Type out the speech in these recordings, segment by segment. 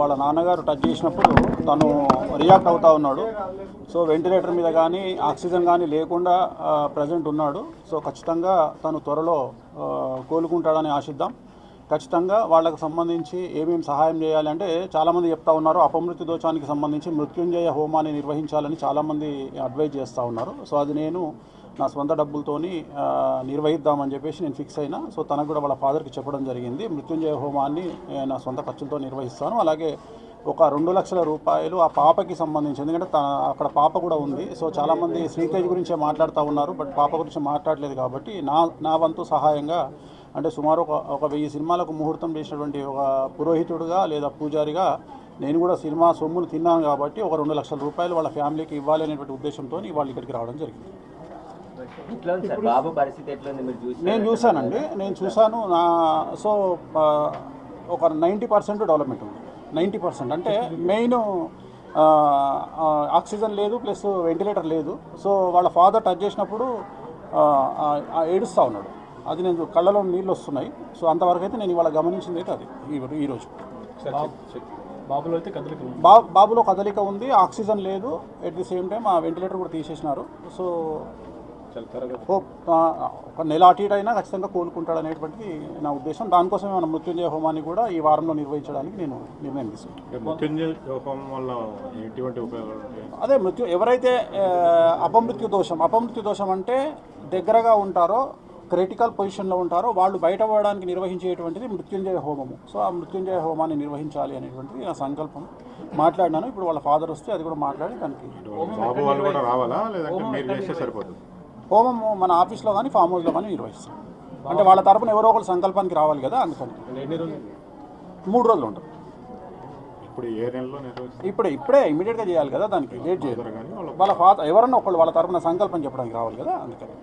వాళ్ళ నాన్నగారు టచ్ చేసినప్పుడు తను రియాక్ట్ అవుతూ ఉన్నాడు. సో వెంటిలేటర్ మీద కానీ ఆక్సిజన్ కానీ లేకుండా ప్రజెంట్ ఉన్నాడు. సో ఖచ్చితంగా తను త్వరలో కోలుకుంటాడని ఆశిద్దాం. ఖచ్చితంగా వాళ్ళకు సంబంధించి ఏమేమి సహాయం చేయాలి అంటే చాలామంది చెప్తా ఉన్నారు, అపమృత్యు దోషానికి సంబంధించి మృత్యుంజయ హోమాన్ని నిర్వహించాలని చాలామంది అడ్వైజ్ చేస్తూ ఉన్నారు. సో అది నేను నా సొంత డబ్బులతోని నిర్వహిద్దామని చెప్పేసి నేను ఫిక్స్ అయినా. సో తనకు కూడా వాళ్ళ ఫాదర్కి చెప్పడం జరిగింది, మృత్యుంజయ హోమాన్ని నా సొంత ఖర్చులతో నిర్వహిస్తాను. అలాగే ఒక 2 లక్షల రూపాయలు ఆ పాపకి సంబంధించి, ఎందుకంటే అక్కడ పాప కూడా ఉంది. సో చాలామంది శ్రీతేజ్ గురించే మాట్లాడుతూ ఉన్నారు, బట్ పాప గురించి మాట్లాడలేదు. కాబట్టి నా వంతు సహాయంగా అంటే సుమారు ఒక 1000 సినిమాలకు ముహూర్తం చేసినటువంటి ఒక పురోహితుడుగా లేదా పూజారిగా నేను కూడా సినిమా సొమ్మును తిన్నాను. కాబట్టి ఒక 2 లక్షల రూపాయలు వాళ్ళ ఫ్యామిలీకి ఇవ్వాలి అనేటువంటి ఉద్దేశంతో వాళ్ళు ఇక్కడికి రావడం జరిగింది. నేను చూశానండి, నేను చూశాను. సో ఒక 90% డెవలప్మెంట్ ఉంది. 90% అంటే మెయిన్ ఆక్సిజన్ లేదు, ప్లస్ వెంటిలేటర్ లేదు. సో వాళ్ళ ఫాదర్ టచ్ చేసినప్పుడు ఏడుస్తూ ఉన్నాడు. అది నేను కళ్ళలో నీళ్ళు వస్తున్నాయి. సో అంతవరకు అయితే నేను ఇవాళ గమనించింది అయితే అది ఈరోజు. బాబులో కదలిక ఉంది, ఆక్సిజన్ లేదు. ఎట్ ది సేమ్ టైం ఆ వెంటిలేటర్ కూడా తీసేసినారు. సో ఒక నెల అటు ఇటు అయినా ఖచ్చితంగా కోలుకుంటాడు అనేటువంటిది నా ఉద్దేశం. దానికోసమే మన మృత్యుంజయ హోమాన్ని కూడా ఈ వారంలో నిర్వహించడానికి నేను నిర్ణయం తీసుకున్నాను. అదే ఎవరైతే అపమృత్యు దోషం అంటే దగ్గరగా ఉంటారో, క్రిటికల్ పొజిషన్లో ఉంటారో వాళ్ళు బయటపడడానికి నిర్వహించేటువంటిది మృత్యుంజయ హోమము. సో ఆ మృత్యుంజయ హోమాన్ని నిర్వహించాలి అనేటువంటిది నా సంకల్పం. మాట్లాడినాను. ఇప్పుడు వాళ్ళ ఫాదర్ వస్తే అది కూడా మాట్లాడి దానికి హోమము మన ఆఫీస్లో కానీ ఫామ్ హౌస్లో కానీ నిర్వహిస్తాం. అంటే వాళ్ళ తరపున ఎవరో ఒకరు సంకల్పానికి రావాలి కదా, అందుకని 3 రోజులు ఉంటుంది. ఇప్పుడే ఇమీడియట్గా చేయాలి కదా, దానికి లేట్ చేయదు. వాళ్ళ ఫాదర్ ఎవరన్నా ఒకళ్ళు వాళ్ళ తరపున సంకల్పం చెప్పడానికి రావాలి కదా, అందుకని.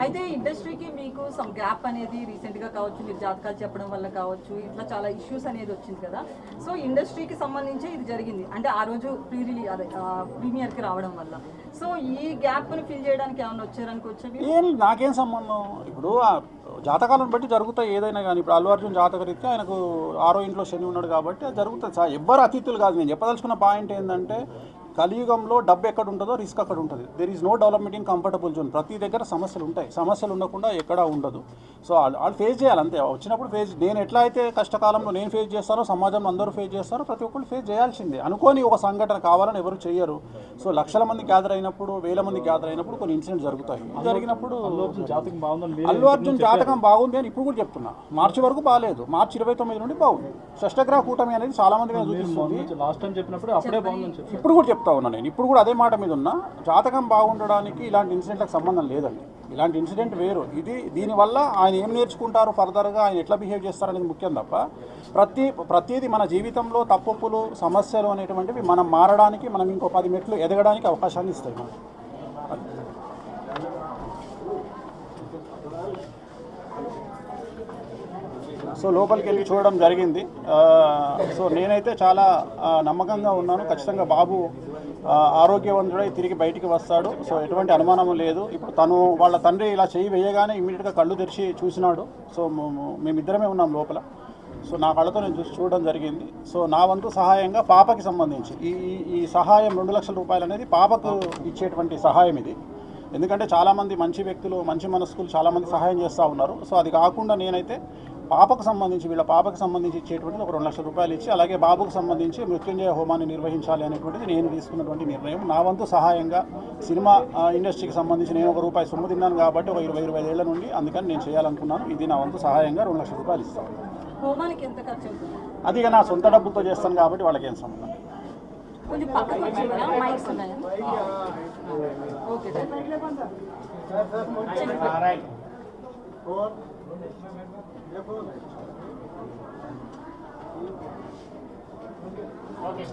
అయితే ఇండస్ట్రీకి మీకు సమ్ గ్యాప్ అనేది రీసెంట్ గా కావచ్చు, మీరు జాతకాలు చెప్పడం వల్ల కావచ్చు, ఇట్లా చాలా ఇష్యూస్ అనేది వచ్చింది కదా. సో ఇండస్ట్రీకి సంబంధించి ఇది జరిగింది అంటే ఆ రోజు ప్రీమియర్ కి రావడం వల్ల. సో ఈ గ్యాప్ ని ఫిల్ చేయడానికి ఏమైనా వచ్చారనుకోవచ్చు? నాకేం సంబంధం. ఇప్పుడు జాతకాలను బట్టి జరుగుతాయి ఏదైనా కానీ. ఇప్పుడు అల్లు అర్జున్ జాతకరీత్యా ఆయనకు 6వ ఇంట్లో శని ఉన్నాడు కాబట్టి అది జరుగుతుంది. ఎవ్వరు అతిథులు కాదు. నేను చెప్పదలుచుకున్న పాయింట్ ఏంటంటే, కలియుగంలో డబ్బు ఎక్కడ ఉంటుందో రిస్క్ అక్కడ ఉంటుంది. There is no development in comfortable zone. ప్రతి దగ్గర సమస్యలు ఉంటాయి, సమస్యలు ఉండకుండా ఎక్కడా ఉండదు. సో వాళ్ళు ఫేస్ చేయాలి అంతే. వచ్చినప్పుడు నేను ఎట్లా అయితే కష్టకాలంలో నేను ఫేస్ చేస్తానో సమాజంలో అందరూ ఫేస్ చేస్తారో ప్రతి ఒక్కరు ఫేస్ చేయాల్సిందే. అనుకోని ఒక సంఘటన కావాలని ఎవరు చేయరు. సో లక్షల మంది గ్యాదర్ అయినప్పుడు, 1000 మంది గ్యాదర్ అయినప్పుడు కొన్ని ఇన్సిడెంట్స్ జరుగుతాయి. జరిగినప్పుడు అల్లు అర్జున్ జాతకం బాగుంది అని ఇప్పుడు కూడా చెప్తున్నా. మార్చి వరకు బాగాలేదు, మార్చి 29 నుండి బాగుంది. షష్టగ్రహ కూటమి అనేది చాలా మంది చూపిస్తుంది. ఇప్పుడు కూడా చెప్తా ఉన్నా నేను. ఇప్పుడు కూడా అదే మాట మీద ఉన్నా. జాతకం బాగుండడానికి ఇలాంటి ఇన్సిడెంట్లకు సంబంధం లేదండి. ఇలాంటి ఇన్సిడెంట్ వేరు. దీనివల్ల ఆయన ఏం నేర్చుకుంటారు, ఫర్దర్గా ఆయన ఎట్లా బిహేవ్ చేస్తారనేది ముఖ్యం తప్ప ప్రతిదీ మన జీవితంలో తప్పులు, సమస్యలు అనేటువంటివి మనం మారడానికి, మనం ఇంకో 10 మెట్లు ఎదగడానికి అవకాశాన్ని ఇస్తాయి మనం. సో లోపలికి వెళ్ళి చూడడం జరిగింది. సో నేనైతే చాలా నమ్మకంగా ఉన్నాను. ఖచ్చితంగా బాబు ఆరోగ్యవంతుడై తిరిగి బయటికి వస్తాడు. సో ఎటువంటి అనుమానం లేదు. ఇప్పుడు వాళ్ళ తండ్రి ఇలా చేయి వేయగానే ఇమీడియట్గా కళ్ళు తెరిచి చూసినాడు. సో మేమిద్దరమే ఉన్నాం లోపల. సో నా కళ్ళతో నేను చూడడం జరిగింది. సో నా వంతు సహాయంగా పాపకి సంబంధించి ఈ సహాయం 2 లక్షల రూపాయలు అనేది పాపకు ఇచ్చేటువంటి సహాయం ఇది. ఎందుకంటే చాలామంది మంచి వ్యక్తులు, మంచి మనస్కులు చాలామంది సహాయం చేస్తూ ఉన్నారు. సో అది కాకుండా నేనైతే వీళ్ళ పాపకు సంబంధించి ఇచ్చేటువంటిది ఒక 2 లక్షల రూపాయలు ఇచ్చి, అలాగే బాబుకు సంబంధించి మృత్యుంజయ హోమాన్ని నిర్వహించాలి అనేటువంటిది నేను తీసుకున్నటువంటి నిర్ణయం. నా వంతు సహాయంగా సినిమా ఇండస్ట్రీకి సంబంధించి నేను ₹1 సొమ్ము తిన్నాను కాబట్టి ఒక 20-25 ఏళ్ల నుండి, అందుకని నేను చేయాలనుకున్నాను. ఇది నా వంతు సహాయంగా 2 లక్షల రూపాయలు ఇస్తాను. అది నా సొంత డబ్బులతో చేస్తాను కాబట్టి వాళ్ళకి ఏం సంబంధం. Okay.